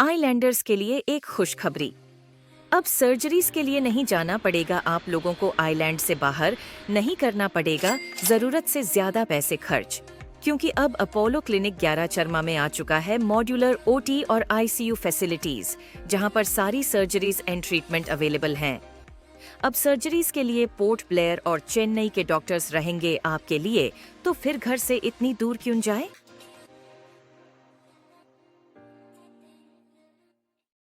Islanders के लिए एक खुशखबरी। अब सर्जरीज के लिए नहीं जाना पड़ेगा आप लोगों को, आइलैंड से बाहर नहीं करना पड़ेगा जरूरत से ज्यादा पैसे खर्च, क्योंकि अब अपोलो क्लिनिक 11 चरमा में आ चुका है मॉड्यूलर ओटी और आईसीयू फैसिलिटीज, जहां पर सारी सर्जरीज एंड ट्रीटमेंट अवेलेबल हैं। अब सर्जरीज के लिए पोर्ट ब्लेयर और चेन्नई के डॉक्टर्स रहेंगे आपके लिए, तो फिर घर से इतनी दूर क्यों जाए।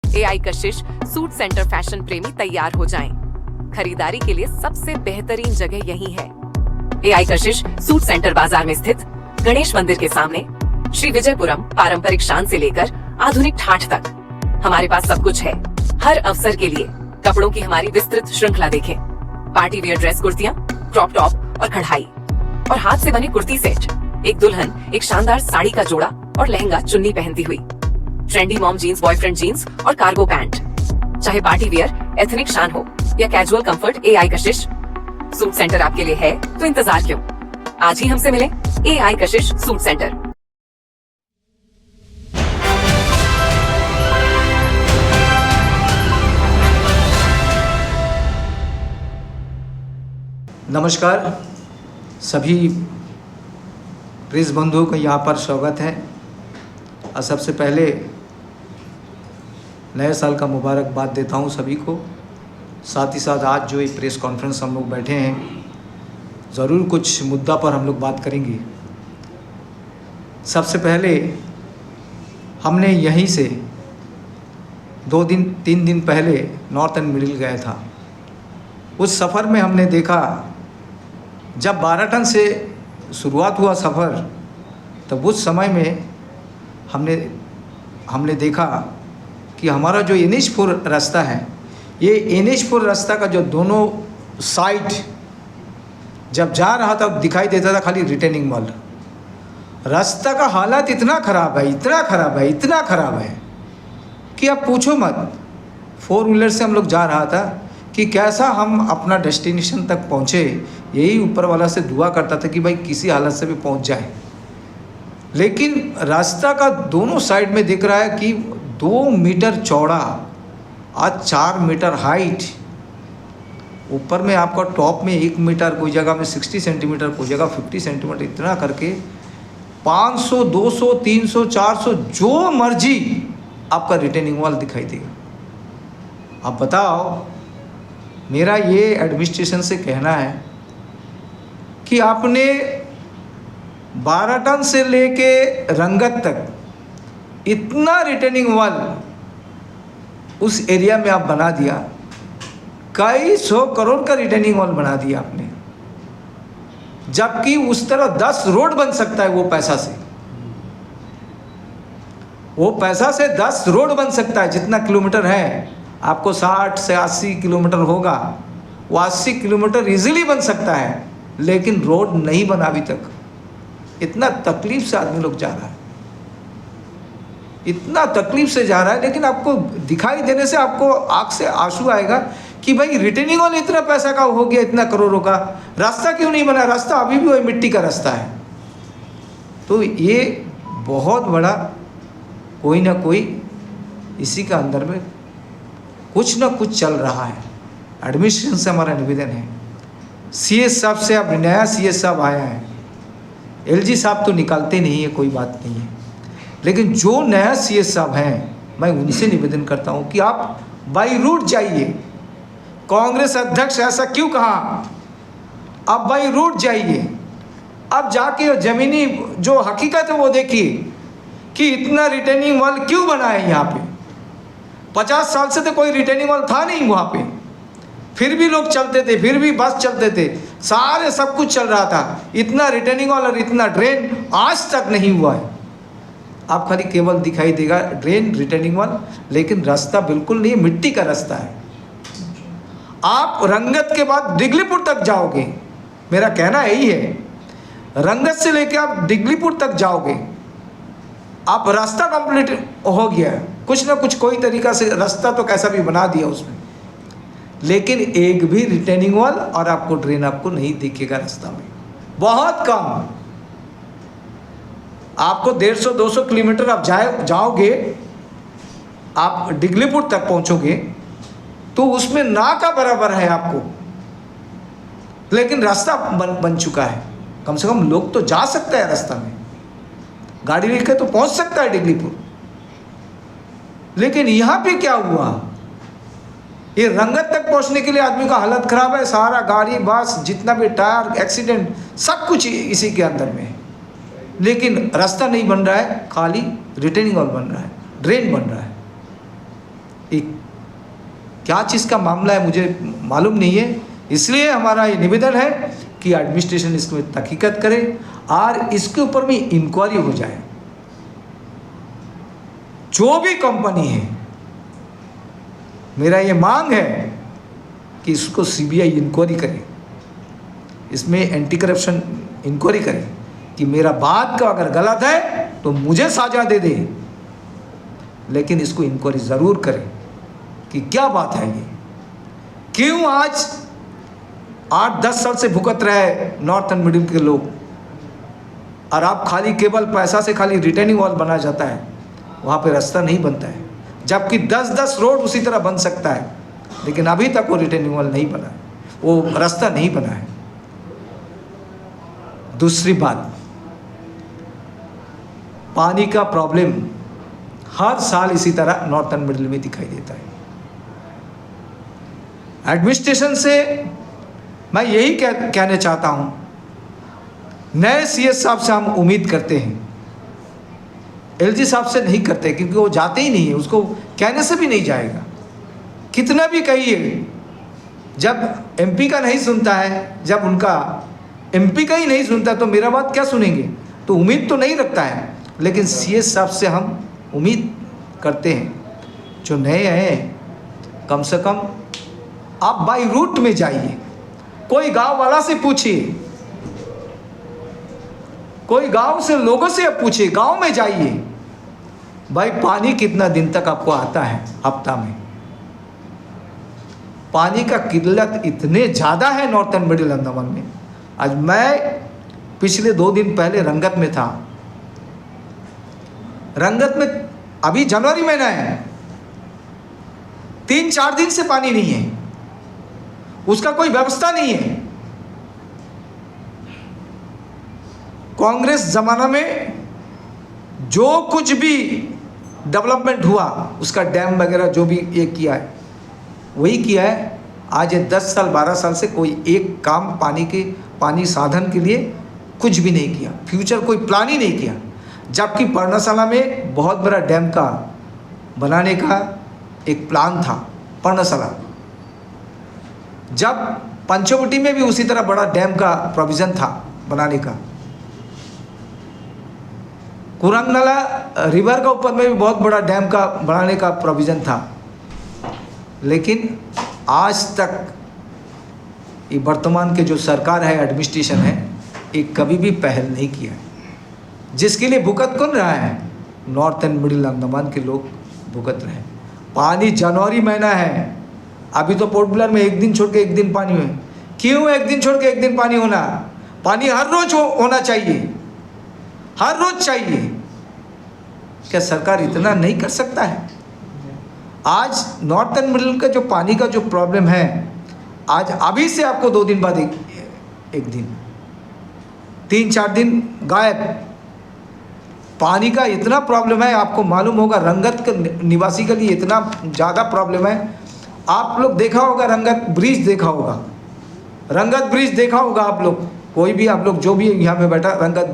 AI Kashish suit centre fashion प्रेमी तैयार हो जाएं। खरीदारी के लिए सबसे बेहतरीन जगह यही है। एआई कशिश सूट सेंटर बाजार में स्थित गणेश मंदिर के सामने, श्री विजयपुरम। पारंपरिक शान से लेकर आधुनिक ठाठ तक हमारे पास सब कुछ है। हर अवसर के लिए कपड़ों की हमारी विस्तृत श्रृंखला देखें। पार्टी वियर ड्रेस कुर्तियां, क्रॉप टॉप और कढ़ाई, और हाथ से बने कुर्ती सेट, एक दुल्हन एक शानदार साड़ी का जोड़ा और लहंगा चुन्नी पहनती हुई, trendy mom jeans, boyfriend jeans और कार्गो पैंट। चाहे पार्टी वियर, एथनिक शान हो या casual comfort, AI Kashish suit centre आपके लिए है। तो इंतजार क्यों, आज ही हमसे मिलें। AI Kashish suit centre. नमस्कार, सभी प्रेस बंधुओं का यहाँ पर स्वागत है। और सबसे पहले नए साल का मुबारकबाद देता हूँ सभी को। साथ ही साथ आज जो एक प्रेस कॉन्फ्रेंस हम लोग बैठे हैं, ज़रूर कुछ मुद्दा पर हम लोग बात करेंगे। सबसे पहले हमने यहीं से 2-3 दिन पहले नॉर्थ एंड मिडिल गया था। उस सफ़र में हमने देखा, जब बाराटन से शुरुआत हुआ सफ़र, तब उस समय में हमने देखा कि हमारा जो NH4 रास्ता है, ये NH4 रास्ता का जो दोनों साइड जब जा रहा था दिखाई देता था खाली रिटेनिंग वॉल। रास्ता का हालत इतना ख़राब है, इतना ख़राब है, इतना ख़राब है कि अब पूछो मत। 4 व्हीलर से हम लोग जा रहा था कि कैसा हम अपना डेस्टिनेशन तक पहुँचे, यही ऊपर वाला से दुआ करता था कि भाई किसी हालत से भी पहुँच जाए। लेकिन रास्ता का दोनों साइड में दिख रहा है कि 2 मीटर चौड़ा और 4 मीटर हाइट, ऊपर में आपका टॉप में 1 मीटर, कोई जगह में 60 सेंटीमीटर, कोई जगह 50 सेंटीमीटर, इतना करके 500, 200, 300, 400 जो मर्जी आपका रिटेनिंग वॉल दिखाई देगा। अब बताओ, मेरा ये एडमिनिस्ट्रेशन से कहना है कि आपने बाराटन से लेके रंगत तक इतना रिटेनिंग वॉल उस एरिया में आप बना दिया। कई 100 करोड़ का रिटेनिंग वॉल बना दिया आपने, जबकि उस तरह 10 रोड बन सकता है। वो पैसा से 10 रोड बन सकता है। जितना किलोमीटर है, आपको 60 से 80 किलोमीटर होगा, वो 80 किलोमीटर इजीली बन सकता है, लेकिन रोड नहीं बना अभी तक। इतना तकलीफ से आदमी लोग जा रहा है, इतना तकलीफ से जा रहा है। लेकिन आपको दिखाई देने से आपको आँख से आंसू आएगा कि भाई रिटेनिंग वॉल इतना पैसा का हो गया, इतना करोड़ों का, रास्ता क्यों नहीं बना? रास्ता अभी भी वही मिट्टी का रास्ता है। तो ये बहुत बड़ा कोई ना कोई इसी का अंदर में कुछ ना कुछ चल रहा है। एडमिनिस्ट्रेशन से हमारा निवेदन है, CS साहब से, अब नया CS साहब आया है, LG साहब तो निकालते नहीं है, कोई बात नहीं है, लेकिन जो नया CS साहब हैं, मैं उनसे निवेदन करता हूं कि आप बाई रूट जाइए। कांग्रेस अध्यक्ष ऐसा क्यों कहा? आप बाई रूट जाइए, अब जाके ज़मीनी जो हकीकत है वो देखिए कि इतना रिटेनिंग वॉल क्यों बना है यहाँ पे। 50 साल से तो कोई रिटेनिंग वॉल था नहीं वहाँ पे, फिर भी लोग चलते थे, फिर भी बस चलते थे, सारे सब कुछ चल रहा था। इतना रिटेनिंग वॉल और इतना ड्रेन आज तक नहीं हुआ है। आप खाली केवल दिखाई देगा ड्रेन, रिटेनिंग वॉल, लेकिन रास्ता बिल्कुल नहीं, मिट्टी का रास्ता है। आप रंगत के बाद डिगलीपुर तक जाओगे, मेरा कहना यही है, रंगत से लेकर आप डिगलीपुर तक जाओगे, आप रास्ता कंप्लीट हो गया। कुछ ना कुछ कोई तरीका से रास्ता तो कैसा भी बना दिया उसमें, लेकिन एक भी रिटेनिंग वॉल और आपको ड्रेन आपको नहीं दिखेगा रास्ता में, बहुत कम। आपको 150-200 किलोमीटर आप जाओगे आप डिगलीपुर तक पहुंचोगे तो उसमें ना का बराबर है आपको, लेकिन रास्ता बन चुका है। कम से कम लोग तो जा सकता है रास्ता में, गाड़ी लेकर तो पहुंच सकता है डिगलीपुर। लेकिन यहां पे क्या हुआ, ये रंगत तक पहुंचने के लिए आदमी का हालत खराब है। सारा गाड़ी बस जितना भी टायर एक्सीडेंट सब कुछ इसी के अंदर में है। लेकिन रास्ता नहीं बन रहा है, खाली रिटेनिंग वॉल बन रहा है, ड्रेन बन रहा है। एक क्या चीज़ का मामला है मुझे मालूम नहीं है। इसलिए हमारा ये निवेदन है कि एडमिनिस्ट्रेशन इसमें तहकीकत करे और इसके ऊपर भी इंक्वायरी हो जाए। जो भी कंपनी है, मेरा ये मांग है कि इसको सीबीआई इंक्वायरी करे, इसमें एंटी करप्शन इंक्वायरी करे कि मेरा बात का अगर गलत है तो मुझे सजा दे दे, लेकिन इसको इंक्वायरी ज़रूर करे कि क्या बात है ये, क्यों आज 8-10 साल से भुगत रहे नॉर्थ एंड मिडिल के लोग, और आप खाली केवल पैसा से खाली रिटेनिंग वॉल बनाया जाता है, वहाँ पे रास्ता नहीं बनता है। जबकि 10-10 रोड उसी तरह बन सकता है, लेकिन अभी तक वो रिटेनिंग वॉल नहीं बना है, वो रास्ता नहीं बना है। दूसरी बात, पानी का प्रॉब्लम हर साल इसी तरह नॉर्थ एंड मिडिल में दिखाई देता है। एडमिनिस्ट्रेशन से मैं यही कहना चाहता हूँ, नए सीएस साहब से हम उम्मीद करते हैं, एलजी साहब से नहीं करते, क्योंकि वो जाते ही नहीं है, उसको कहने से भी नहीं जाएगा। कितना भी कहिए, जब एमपी का नहीं सुनता है, जब उनका एमपी का ही नहीं सुनता तो मेरा बात क्या सुनेंगे, तो उम्मीद तो नहीं रखता है। लेकिन सीएस साहब से हम उम्मीद करते हैं, जो नए हैं, कम से कम आप बाई रूट में जाइए, कोई गांव वाला से पूछिए, कोई गांव से लोगों से आप पूछिए, गांव में जाइए, भाई पानी कितना दिन तक आपको आता है हफ्ता में। पानी का किल्लत इतने ज़्यादा है नॉर्थ एंड मिडिल अंडमान में। आज मैं पिछले 2 दिन पहले रंगत में था। रंगत में अभी जनवरी महीना है, 3-4 दिन से पानी नहीं है, उसका कोई व्यवस्था नहीं है। कांग्रेस जमाना में जो कुछ भी डेवलपमेंट हुआ, उसका डैम वगैरह जो भी ये किया है वही किया है। आज ये 10 साल 12 साल से कोई एक काम पानी साधन के लिए कुछ भी नहीं किया, फ्यूचर कोई प्लान ही नहीं किया। जबकि पर्णशाला में बहुत बड़ा डैम का बनाने का एक प्लान था, पर्णशाला। जब पंचवटी में भी उसी तरह बड़ा डैम का प्रोविज़न था बनाने का। कुरंगनाला रिवर का ऊपर में भी बहुत बड़ा डैम का बनाने का प्रोविज़न था, लेकिन आज तक ये वर्तमान के जो सरकार है, एडमिनिस्ट्रेशन है, ये कभी भी पहल नहीं किया है। जिसके लिए भुगत कौन रहा है? नॉर्थ एंड मिडिल अंडमान के लोग भुगत रहे हैं। पानी जनवरी महीना है, अभी तो पोर्ट ब्लेयर में एक दिन छोड़ के एक दिन पानी है। क्यों एक दिन छोड़ के एक दिन पानी होना? पानी हर रोज होना चाहिए, हर रोज चाहिए। क्या सरकार इतना नहीं कर सकता है? आज नॉर्थ एंड मिडिल का जो पानी का जो प्रॉब्लम है, आज अभी से आपको 2 दिन बाद एक दिन, 3-4 दिन गायब। पानी का इतना प्रॉब्लम है, आपको मालूम होगा रंगत के निवासी के लिए इतना ज़्यादा प्रॉब्लम है। आप लोग देखा होगा, रंगत ब्रिज देखा होगा, रंगत ब्रिज देखा होगा आप लोग, कोई भी आप लोग जो भी यहाँ पे बैठा, रंगत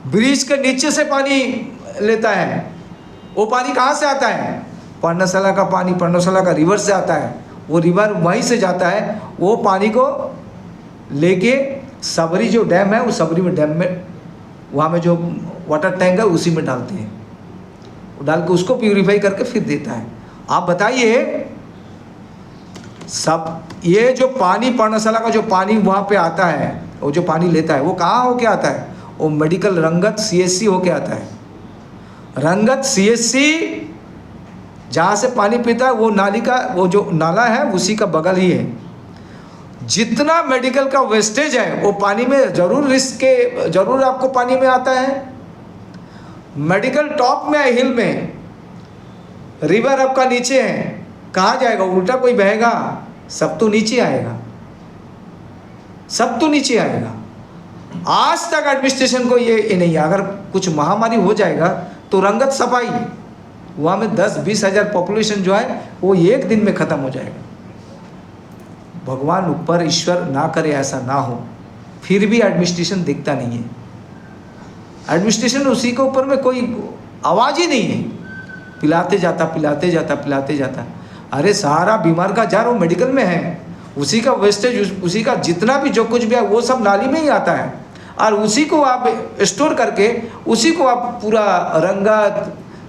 ब्रिज के नीचे से पानी लेता है। वो पानी कहाँ से आता है? पर्णशाला का पानी, पर्णशाला का रिवर से आता है। वो रिवर वहीं से जाता है, वो पानी को लेके सबरी जो डैम है, वो सबरी में डैम में, वहाँ में जो वाटर टैंक है उसी में डालते हैं। डाल के उसको प्यूरीफाई करके फिर देता है। आप बताइए, सब ये जो पानी पर्णशाला का जो पानी वहाँ पे आता है, वो जो पानी लेता है, वो कहाँ होके आता है? वो मेडिकल रंगत CSC होके आता है। रंगत CSC जहाँ से पानी पीता है, वो नाली का, वो जो नाला है उसी का बगल ही है। जितना मेडिकल का वेस्टेज है वो पानी में जरूर आपको पानी में आता है। मेडिकल टॉप में है, हिल में, रिवर आपका नीचे है, कहाँ जाएगा? उल्टा कोई बहेगा? सब तो नीचे आएगा, सब तो नीचे आएगा। आज तक एडमिनिस्ट्रेशन को ये नहीं है। अगर कुछ महामारी हो जाएगा तो रंगत सफाई, वहाँ में 10-20 हज़ार पॉपुलेशन जो है वो एक दिन में ख़त्म हो जाएगा। भगवान ऊपर, ईश्वर ना करे ऐसा ना हो, फिर भी एडमिनिस्ट्रेशन दिखता नहीं है। एडमिनिस्ट्रेशन उसी के ऊपर में कोई आवाज़ ही नहीं है, पिलाते जाता पिलाते जाता पिलाते जाता। अरे सारा बीमार का जार वो मेडिकल में है, उसी का वेस्टेज, उसी का जितना भी जो कुछ भी है वो सब नाली में ही आता है, और उसी को आप स्टोर करके उसी को आप पूरा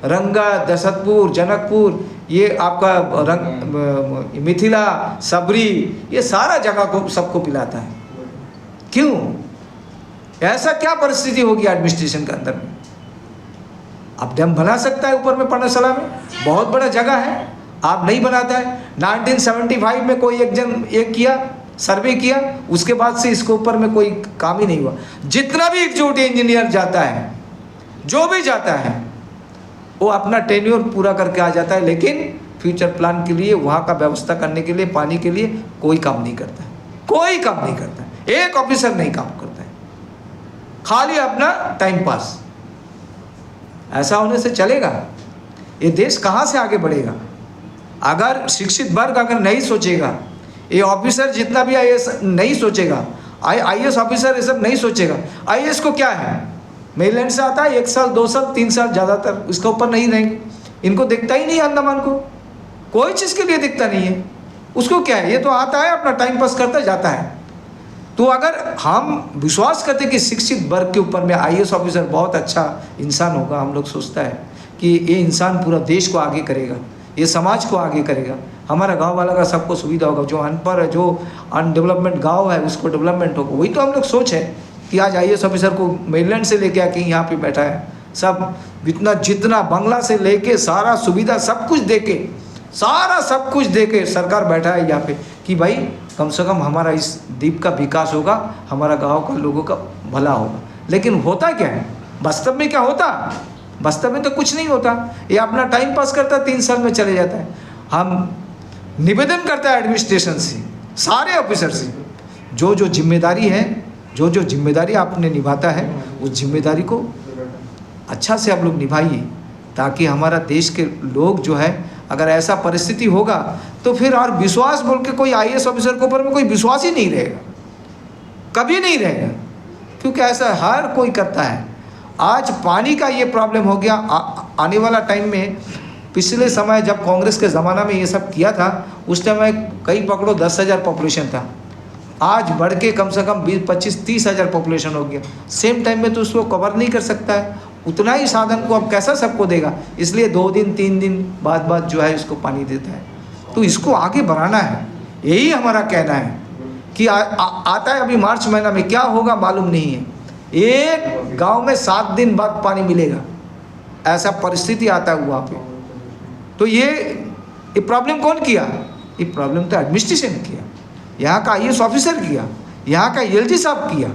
रंगत, दशरथपुर, जनकपुर, ये आपका रंग, मिथिला, सबरी, ये सारा जगह को सबको पिलाता है। क्यों? ऐसा क्या परिस्थिति होगी एडमिनिस्ट्रेशन के अंदर में? अब डैम बना सकता है ऊपर में पर्णशाला में, बहुत बड़ा जगह है, आप नहीं बनाता है। 1975 में कोई एक किया, सर्वे किया, उसके बाद से इसके ऊपर में कोई काम ही नहीं हुआ। जितना भी एग्जीक्यूटिव इंजीनियर जाता है, जो भी जाता है, वो अपना टेन्योर पूरा करके आ जाता है, लेकिन फ्यूचर प्लान के लिए, वहाँ का व्यवस्था करने के लिए, पानी के लिए कोई काम नहीं करता है, कोई काम नहीं करता है। एक ऑफिसर नहीं काम करता है, खाली अपना टाइम पास। ऐसा होने से चलेगा? ये देश कहाँ से आगे बढ़ेगा? अगर शिक्षित वर्ग अगर नहीं सोचेगा, ये ऑफिसर जितना भी आईएएस नहीं सोचेगा, आईएएस ऑफिसर ये सब नहीं सोचेगा। आईएएस को क्या है, मेलैंड से आता है, 1 साल 2 साल 3 साल, ज़्यादातर इसके ऊपर नहीं रहेंगे। इनको दिखता ही नहीं है, अंडमान को कोई चीज़ के लिए दिखता नहीं है। उसको क्या है, ये तो आता है अपना टाइम पास करता जाता है। तो अगर हम विश्वास करते कि शिक्षित वर्ग के ऊपर में आईएएस ऑफिसर बहुत अच्छा इंसान होगा, हम लोग सोचता है कि ये इंसान पूरा देश को आगे करेगा, ये समाज को आगे करेगा, हमारा गांव वाला का सबको सुविधा होगा, जो अनपढ़ है, जो अनडेवलपमेंट गांव है उसको डेवलपमेंट होगा। वही तो हम लोग सोच है कि आज आईएएस ऑफिसर को मेलैंड से लेके आके यहाँ पे बैठा है, सब जितना बंगला से लेके सारा सुविधा सब कुछ देके, सारा सब कुछ देके सरकार बैठा है यहाँ पे कि भाई कम से कम हमारा इस द्वीप का विकास होगा, हमारा गांव का लोगों का भला होगा। लेकिन होता क्या है वास्तव में? क्या होता वास्तव में? तो कुछ नहीं होता। ये अपना टाइम पास करता है, 3 साल में चले जाता है। हम निवेदन करता है एडमिनिस्ट्रेशन से, सारे ऑफिसर से, जो जो जिम्मेदारी है, जो जो जिम्मेदारी आपने निभाता है, उस जिम्मेदारी को अच्छा से आप लोग निभाइए, ताकि हमारा देश के लोग जो है, अगर ऐसा परिस्थिति होगा तो फिर और विश्वास बोल के कोई आईएएस ऑफिसर के ऊपर में कोई विश्वास ही नहीं रहेगा, कभी नहीं रहेगा, क्योंकि ऐसा हर कोई करता है। आज पानी का ये प्रॉब्लम हो गया। आने वाला टाइम में, पिछले समय जब कांग्रेस के ज़माना में ये सब किया था, उस टाइम में कई पकड़ो 10,000 पॉपुलेशन था, आज बढ़ के कम से कम 20-25-30 हज़ार पॉपुलेशन हो गया। सेम टाइम में तो उसको कवर नहीं कर सकता है, उतना ही साधन को अब कैसा सबको देगा? इसलिए 2 दिन 3 दिन बाद जो है इसको पानी देता है। तो इसको आगे बढ़ाना है, यही हमारा कहना है कि आता है अभी मार्च महीना में, क्या होगा मालूम नहीं है। एक गांव में 7 दिन बाद पानी मिलेगा, ऐसा परिस्थिति आता है वहाँ पे। तो ये प्रॉब्लम कौन किया? ये प्रॉब्लम तो एडमिनिस्ट्रेशन किया, यहाँ का आईएएस ऑफिसर किया, यहाँ का एलजी साहब किया।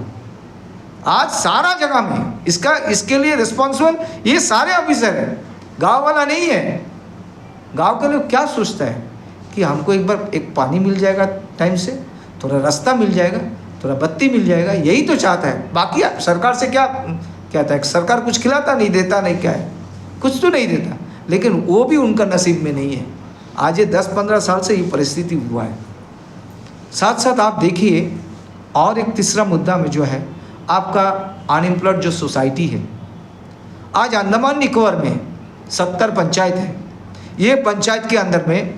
आज सारा जगह में इसके लिए रिस्पॉन्सिबल ये सारे ऑफिसर हैं, गांव वाला नहीं है। गांव के लोग क्या सोचता है कि हमको एक बार एक पानी मिल जाएगा टाइम से, थोड़ा रास्ता मिल जाएगा, थोड़ा बत्ती मिल जाएगा, यही तो चाहता है। बाकी सरकार से क्या कहता है? सरकार कुछ खिलाता नहीं, देता नहीं, क्या है, कुछ तो नहीं देता, लेकिन वो भी उनका नसीब में नहीं है। आज ये 10-15 साल से ये परिस्थिति हुआ है। साथ साथ आप देखिए, और एक तीसरा मुद्दा में जो है आपका अनएम्प्लॉयड जो सोसाइटी है। आज अंडमान निकोबार में 70 पंचायत है। ये पंचायत के अंदर में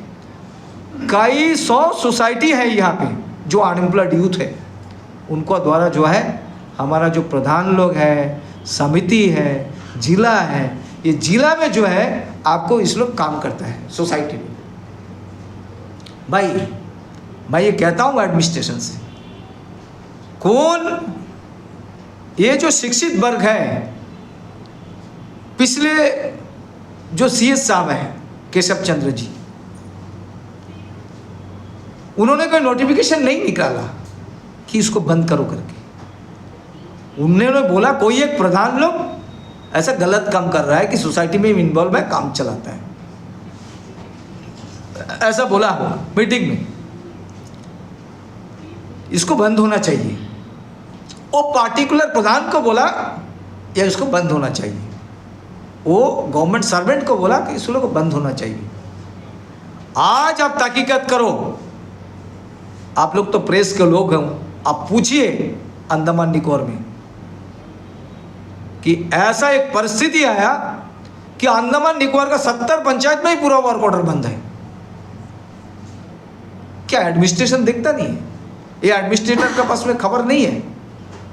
कई 100 सोसाइटी है यहाँ पे जो अनएम्प्लॉयड यूथ है, उनको द्वारा जो है हमारा जो प्रधान लोग है, समिति है, जिला है, ये जिला में जो है आपको इस लोग काम करता है सोसाइटी में। भाई मैं ये कहता हूँ एडमिनिस्ट्रेशन से, कौन ये जो शिक्षित वर्ग है, पिछले जो सीएस साहब हैं केशव चंद्र जी, उन्होंने कोई नोटिफिकेशन नहीं निकाला कि इसको बंद करो करके। उन्होंने बोला कोई एक प्रधान लोग ऐसा गलत काम कर रहा है कि सोसाइटी में इन्वॉल्व है, काम चलाता है। ऐसा बोला मीटिंग में, इसको बंद होना चाहिए। वो पार्टिकुलर प्रधान को बोला या इसको बंद होना चाहिए, वो गवर्नमेंट सर्वेंट को बोला कि इसको बंद होना चाहिए। आज आप तहकीकात करो, आप लोग तो प्रेस के लोग हैं, आप पूछिए अंडमान निकोबार में कि ऐसा एक परिस्थिति आया कि अंडमान निकोबार का 70 पंचायत में ही पूरा वर्क ऑर्डर बंद है। क्या एडमिनिस्ट्रेशन दिखता नहीं है? ये एडमिनिस्ट्रेटर के पास में खबर नहीं है,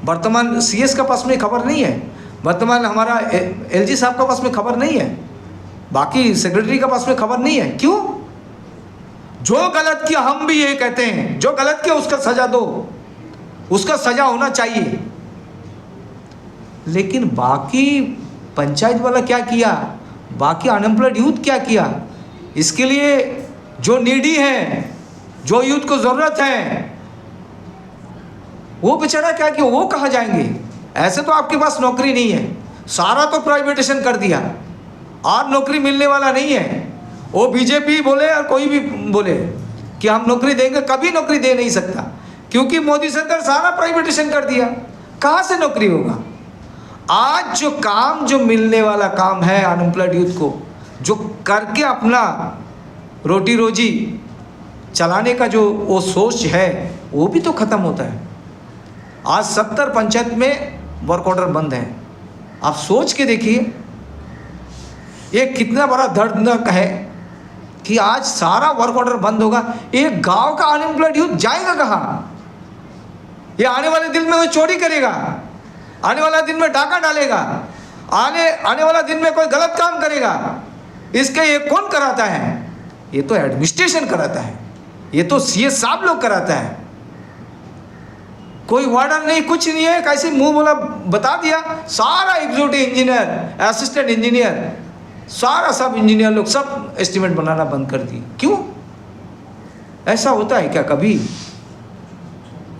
वर्तमान सीएस का पास में खबर नहीं है, वर्तमान हमारा एलजी साहब का पास में खबर नहीं है, बाकी सेक्रेटरी का पास में खबर नहीं है। क्यों? जो गलत किया, हम भी ये कहते हैं, जो गलत किया उसका सजा दो, उसका सजा होना चाहिए। लेकिन बाकी पंचायत वाला क्या किया, बाकी अनएम्प्लॉयड यूथ क्या किया? इसके लिए जो नीडी है, जो यूथ को ज़रूरत है, वो बेचारा क्या किया, वो कहाँ जाएंगे? ऐसे तो आपके पास नौकरी नहीं है, सारा तो प्राइवेटाइजेशन कर दिया और नौकरी मिलने वाला नहीं है। वो बीजेपी बोले और कोई भी बोले कि हम नौकरी देंगे, कभी नौकरी दे नहीं सकता, क्योंकि मोदी सरकार सारा प्राइवेटाइजेशन कर दिया। कहाँ से नौकरी होगा? आज जो काम, जो मिलने वाला काम है अनएम्प्लॉयड यूथ को, जो करके अपना रोटी रोजी चलाने का जो वो सोच है, वो भी तो ख़त्म होता है। आज 70 पंचायत में वर्क ऑर्डर बंद है। आप सोच के देखिए, ये कितना बड़ा दर्दनाक है कि आज सारा वर्क ऑर्डर बंद होगा। एक गांव का अनएम्प्लॉयड यूथ जाएगा कहाँ? ये आने वाले दिन में वो चोरी करेगा, आने वाला दिन में डाका डालेगा, आने वाला दिन में कोई गलत काम करेगा। इसके ये कौन कराता है? ये तो एडमिनिस्ट्रेशन कराता है, ये तो सीएस साहब लोग कराता है। कोई वार्डर नहीं, कुछ नहीं है, कैसे मुंह बोला बता दिया। सारा एग्जीक्यूटिव इंजीनियर, असिस्टेंट इंजीनियर, सारा सब इंजीनियर लोग सब एस्टीमेट बनाना बंद कर दिए। क्यों? ऐसा होता है क्या कभी?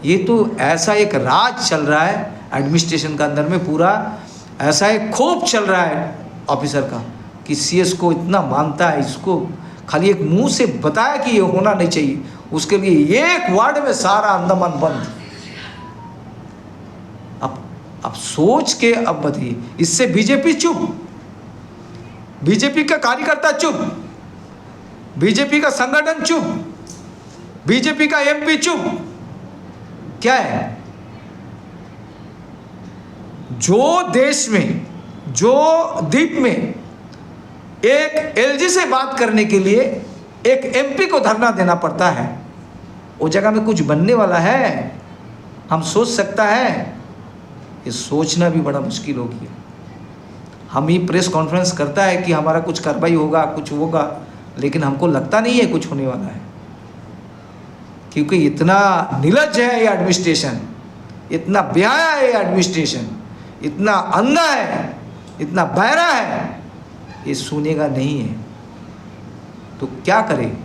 ये तो ऐसा एक राज चल रहा है एडमिनिस्ट्रेशन का अंदर में, पूरा ऐसा एक खोप चल रहा है ऑफिसर का कि सीएस को इतना मानता है, इसको खाली एक मुंह से बताया कि ये होना नहीं चाहिए, उसके लिए एक वार्ड में सारा अंडमान बंद। अब सोच के अब बताइए, इससे बीजेपी चुप, बीजेपी का कार्यकर्ता चुप, बीजेपी का संगठन चुप, बीजेपी का एमपी चुप। क्या है? जो देश में, जो द्वीप में एक एलजी से बात करने के लिए एक एमपी को धरना देना पड़ता है, वो जगह में कुछ बनने वाला है? हम सोच सकता है? ये सोचना भी बड़ा मुश्किल हो गया। हम ही प्रेस कॉन्फ्रेंस करता है कि हमारा कुछ कार्रवाई होगा, कुछ होगा, लेकिन हमको लगता नहीं है कुछ होने वाला है, क्योंकि इतना निर्लज्ज है ये एडमिनिस्ट्रेशन, इतना बेहाया है ये एडमिनिस्ट्रेशन, इतना अंधा है, इतना बहरा है, ये सुनेगा नहीं है। तो क्या करें?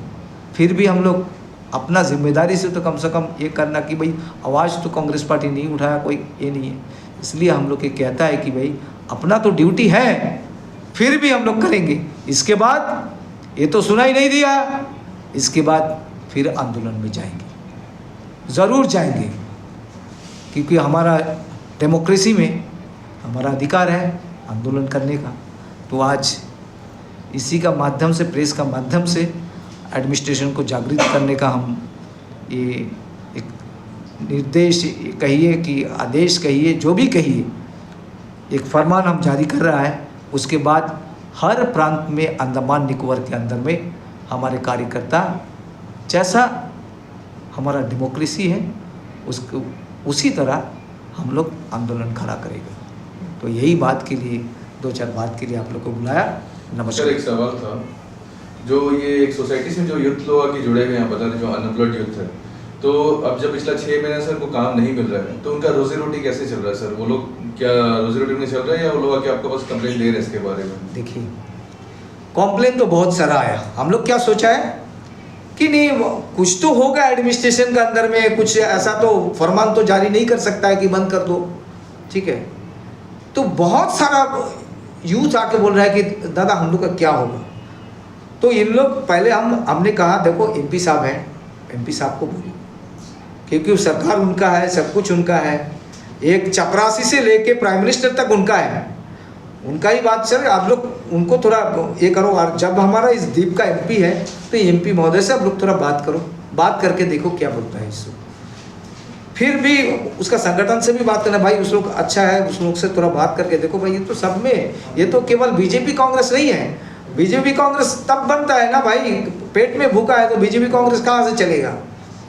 फिर भी हम लोग अपना जिम्मेदारी से तो कम से कम ये करना कि भाई आवाज़ तो कांग्रेस पार्टी नहीं उठाया, कोई ये नहीं है, इसलिए हम लोग ये कहता है कि भाई अपना तो ड्यूटी है, फिर भी हम लोग करेंगे। इसके बाद ये तो सुनाई नहीं दिया, इसके बाद फिर आंदोलन में जाएंगे, ज़रूर जाएंगे, क्योंकि हमारा डेमोक्रेसी में हमारा अधिकार है आंदोलन करने का। तो आज इसी का माध्यम से, प्रेस का माध्यम से एडमिनिस्ट्रेशन को जागृत करने का हम ये एक निर्देश कहिए कि आदेश कहिए, जो भी कहिए, एक फरमान हम जारी कर रहा है। उसके बाद हर प्रांत में अंडमान निकोबार के अंदर में हमारे कार्यकर्ता, जैसा हमारा डेमोक्रेसी है उसको उसी तरह हम लोग आंदोलन खड़ा करेंगे। तो यही बात के लिए, दो चार बात के लिए आप लोग को बुलाया। नमस्कार। एक सवाल था, जो ये एक सोसाइटी से जो यूथ लोग आके जुड़े हुए हैं, बता दें जो अनएम्प्लॉयड यूथ है, तो अब जब पिछला 6 महीने से उनको काम नहीं मिल रहा है, तो उनका रोजी रोटी कैसे चल रहा है सर? वो लोग क्या रोजी रोटी में चल रहा है या वो लोग आके आपके पास कंप्लेंट दे रहे हैं इसके बारे में? देखिए, कॉम्प्लेन तो बहुत सारा आया। हम लोग क्या सोचा है कि नहीं, कुछ तो होगा एडमिनिस्ट्रेशन का अंदर में, कुछ ऐसा तो फरमान तो जारी नहीं कर सकता है कि बंद कर दो, ठीक है। तो बहुत सारा यूथ आके बोल रहा है कि दादा हम लोग का क्या होगा। तो इन लोग पहले हमने कहा देखो एमपी साहब हैं, एमपी साहब को बोलो, क्योंकि सरकार उनका है, सब कुछ उनका है, एक चपरासी से लेके प्राइम मिनिस्टर तक उनका है, उनका ही बात चल। आप लोग उनको थोड़ा ये करो, और जब हमारा इस द्वीप का एमपी है तो एमपी महोदय से आप लोग थोड़ा बात करो, बात करके देखो क्या बोलता है इससे। फिर भी उसका संगठन से भी बात करना, भाई उस लोग अच्छा है, उस लोग से थोड़ा बात करके देखो भाई, ये तो सब में, ये तो केवल बीजेपी कांग्रेस नहीं है। बीजेपी कांग्रेस तब बनता है ना भाई, पेट में भूखा है तो बीजेपी कांग्रेस कहाँ से चलेगा।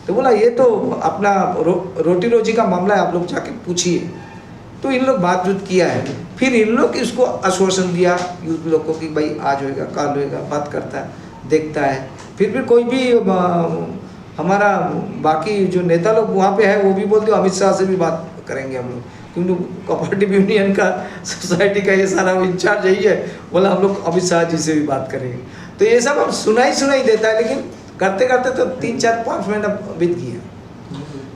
तो बोला ये तो अपना रोटी रोजी का मामला है, आप लोग जाके पूछिए। तो इन लोग बातचीत किया है, फिर इन लोग इसको आश्वासन दिया यूथ लोग को कि भाई आज होएगा, कल होएगा, बात करता है, देखता है। फिर कोई भी हमारा बाकी जो नेता लोग वहाँ पे है वो भी बोलते हो अमित शाह से भी बात करेंगे हम लोग, क्योंकि कोऑपरेटिव यूनियन का सोसाइटी का ये सारा इंचार्ज यही है, बोला हम लोग अमित शाह जी से भी बात करेंगे। तो ये सब हम सुनाई देता है, लेकिन करते करते तो 3-4-5 महीना बीत गया।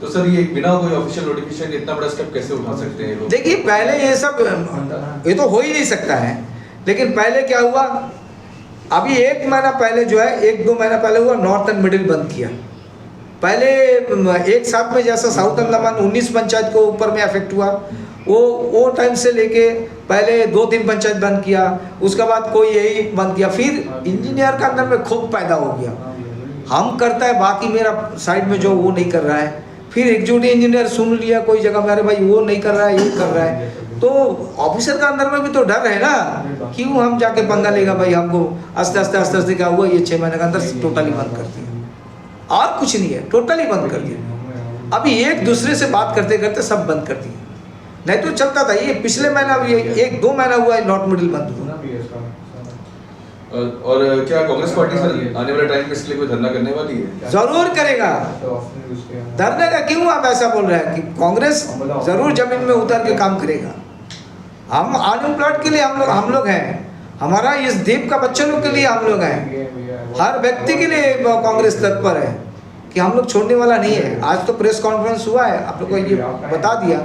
तो सर ये बिना कोई ऑफिशियल नोटिफिकेशन इतना बड़ा स्टेप कैसे उठा सकते हैं लोग? देखिए पहले ये सब ये तो हो ही नहीं सकता है, लेकिन पहले क्या हुआ, अभी 1 महीना पहले जो है, 1-2 महीना पहले हुआ, नॉर्थ एंड मिडिल बंद किया। पहले एक साथ में जैसा साउथ अंडमान 19 पंचायत को ऊपर में अफेक्ट हुआ, वो टाइम से लेके पहले 2-3 पंचायत बंद किया, उसके बाद कोई यही बंद किया, फिर इंजीनियर का अंदर में खूब पैदा हो गया, हम करता है बाकी मेरा साइड में जो वो नहीं कर रहा है। फिर एग्जीक्यूटिव इंजीनियर सुन लिया कोई जगह में, अरे भाई वो नहीं कर रहा है, ये कर रहा है, तो ऑफिसर का अंदर में भी तो डर है ना, क्यों हम जाके पंगा लेगा भाई, हमको आस्ते आस्ते क्या हुआ, ये 6 महीने के अंदर टोटली बंद कर दिया, और कुछ नहीं है, टोटली बंद कर दिया। अभी एक दूसरे से बात करते करते सब बंद कर दिया, नहीं तो चलता था। ये पिछले महीना 1-2 महीना हुआ है नॉर्थ मिडिल बंद हुआ। और क्या कांग्रेस पार्टी सर आने वाले टाइम में इसके लिए कोई धरना करने वाली है? जरूर करेगा। धरने का क्यों आप ऐसा बोल रहे हैं कि कांग्रेस जरूर जमीन में उतर के काम करेगा। हम अनएम्प्लॉयड के लिए हम लोग हैं, हमारा इस द्वीप का बच्चों लोग के लिए हम लोग हैं, हर व्यक्ति के लिए कांग्रेस तत्पर है कि हम लोग छोड़ने वाला नहीं है। आज तो प्रेस कॉन्फ्रेंस हुआ है, आप लोग को ये बता दिया,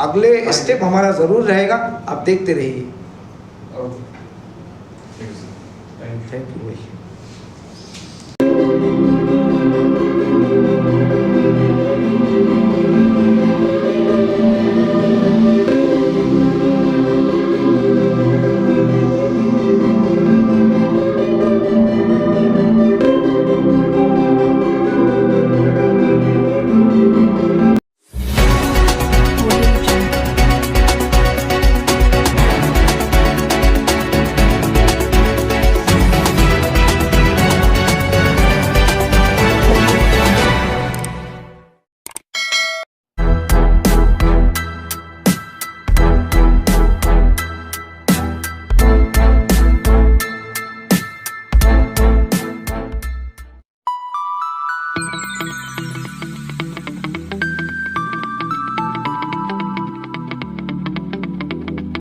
अगले स्टेप हमारा जरूर रहेगा, आप देखते रहिए। Thank you.